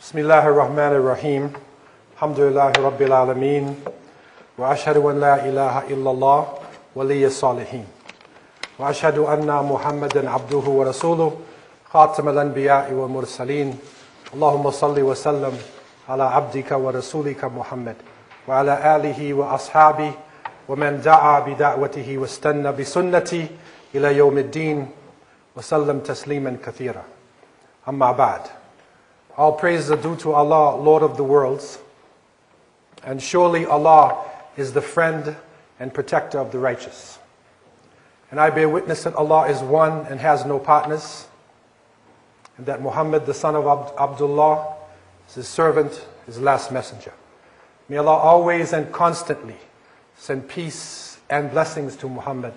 Bismillahir Rahmanir Rahim. Alhamdulillahi Rabbil Alameen. Wa ashhadu an la ilaha illallah waliyya salihin. Wa ashhadu anna Muhammadan abduhu wa rasuluh khatam al-anbiya'i wa mursaleen. Allahumma salli wa sallam ala abdika wa rasulika Muhammad wa ala alihi wa ashabihi wa man da'a bi da'watihi wa istanna bi sunnati ila yawmiddin wa sallam tasliman kathira. Amma ba'd. All praise are due to Allah, Lord of the worlds. And surely Allah is the friend and protector of the righteous. And I bear witness that Allah is one and has no partners. And that Muhammad, the son of Abdullah, is his servant, his last messenger. May Allah always and constantly send peace and blessings to Muhammad,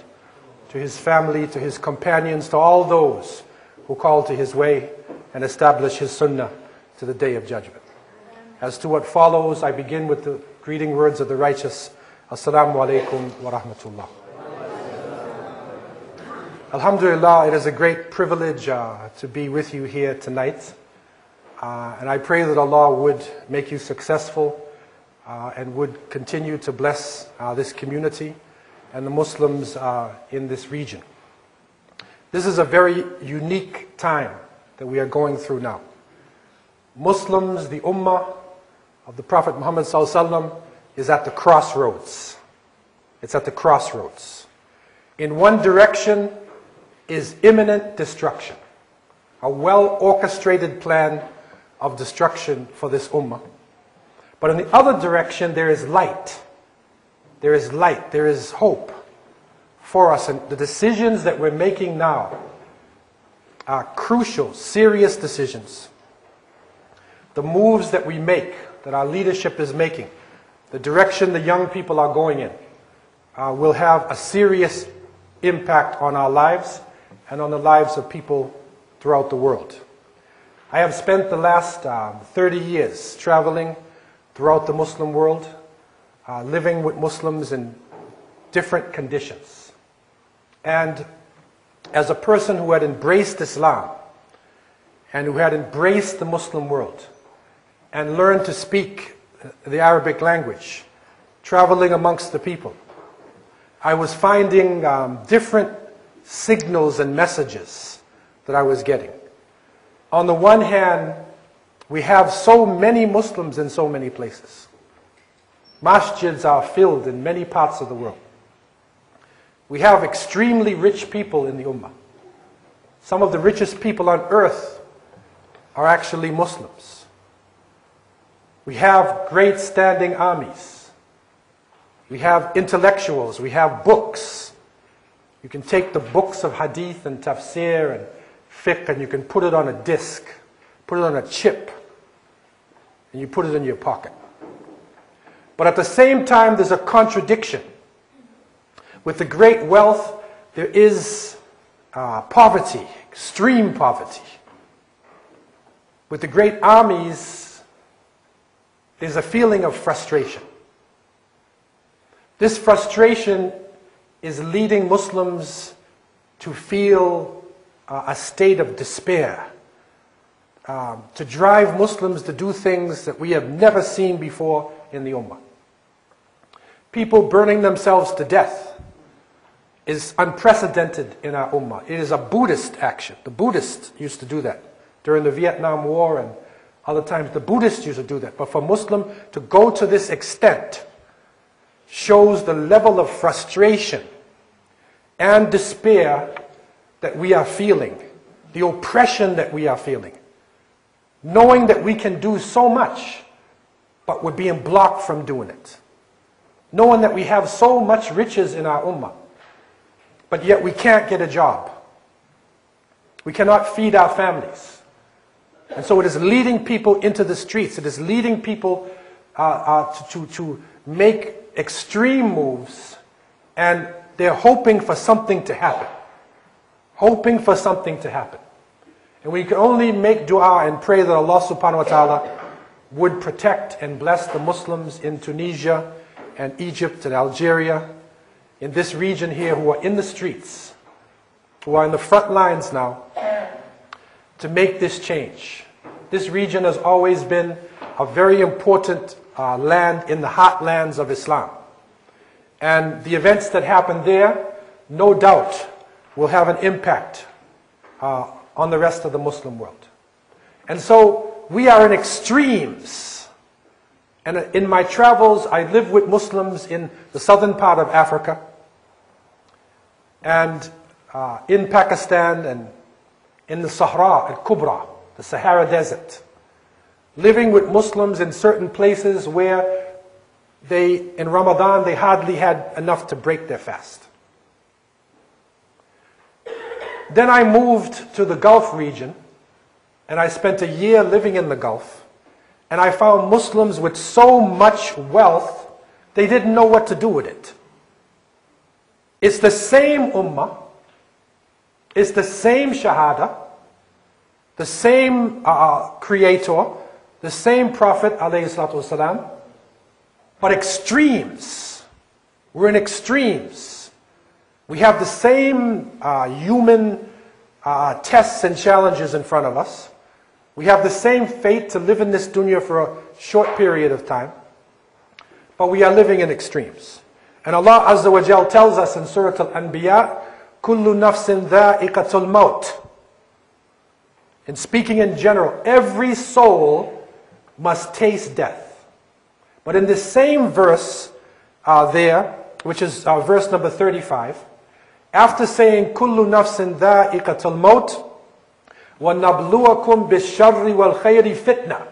to his family, to his companions, to all those who call to his way and establish his sunnah to the day of judgment. As to what follows, I begin with the greeting words of the righteous. Assalamu alaikum wa rahmatullah. Alhamdulillah, it is a great privilege to be with you here tonight. And I pray that Allah would make you successful and would continue to bless this community and the Muslims in this region. This is a very unique time that we are going through now. Muslims, the Ummah of the Prophet Muhammad ﷺ, is at the crossroads. It's at the crossroads. In one direction is imminent destruction, a well-orchestrated plan of destruction for this Ummah. But in the other direction, there is light. There is light. There is hope for us. And the decisions that we're making now are crucial, serious decisions. The moves that we make, that our leadership is making, the direction the young people are going in, will have a serious impact on our lives and on the lives of people throughout the world. I have spent the last 30 years traveling throughout the Muslim world, living with Muslims in different conditions. And as a person who had embraced Islam and who had embraced the Muslim world and learned to speak the Arabic language, traveling amongst the people, I was finding different signals and messages that I was getting. On the one hand, we have so many Muslims in so many places. Masjids are filled in many parts of the world. We have extremely rich people in the Ummah. Some of the richest people on earth are actually Muslims. We have great standing armies. We have intellectuals. We have books. You can take the books of hadith and tafsir and fiqh and you can put it on a disc, put it on a chip, and you put it in your pocket. But at the same time, there's a contradiction. With the great wealth, there is poverty, extreme poverty. With the great armies, there's a feeling of frustration. This frustration is leading Muslims to feel a state of despair, to drive Muslims to do things that we have never seen before in the Ummah. People burning themselves to death is unprecedented in our Ummah. It is a Buddhist action. The Buddhists used to do that during the Vietnam War, and other times the Buddhists used to do that. But for Muslim to go to this extent shows the level of frustration and despair that we are feeling, the oppression that we are feeling, knowing that we can do so much, but we're being blocked from doing it. Knowing that we have so much riches in our Ummah, but yet we can't get a job. We cannot feed our families. And so it is leading people into the streets. It is leading people to make extreme moves, and they're hoping for something to happen. Hoping for something to happen. And we can only make dua and pray that Allah subhanahu wa ta'ala would protect and bless the Muslims in Tunisia and Egypt and Algeria, in this region here, who are in the streets, who are in the front lines now, to make this change. this region has always been a very important land in the heartlands of Islam. And the events that happen there, no doubt, will have an impact on the rest of the Muslim world. And so we are in extremes. And in my travels, I live with Muslims in the southern part of Africa, and in Pakistan, and in the Sahara al-Kubra, the Sahara Desert. Living with Muslims in certain places where in Ramadan, they hardly had enough to break their fast. Then I moved to the Gulf region, and I spent a year living in the Gulf, and I found Muslims with so much wealth, they didn't know what to do with it. It's the same ummah, it's the same shahada, the same creator, the same Prophet ﷺ, but extremes. We're in extremes. We have the same human tests and challenges in front of us. We have the same fate to live in this dunya for a short period of time. But we are living in extremes. And Allah Azza wa Jal tells us in Surah Al-Anbiya, Kullu nafsin dha'iqatul maut. In speaking in general, every soul must taste death. But in this same verse which is verse number 35, after saying Kullu nafsin dha'iqatul maut, وَنَبْلُوَكُمْ بِالشَّرِّ وَالْخَيْرِ فِتْنَةً,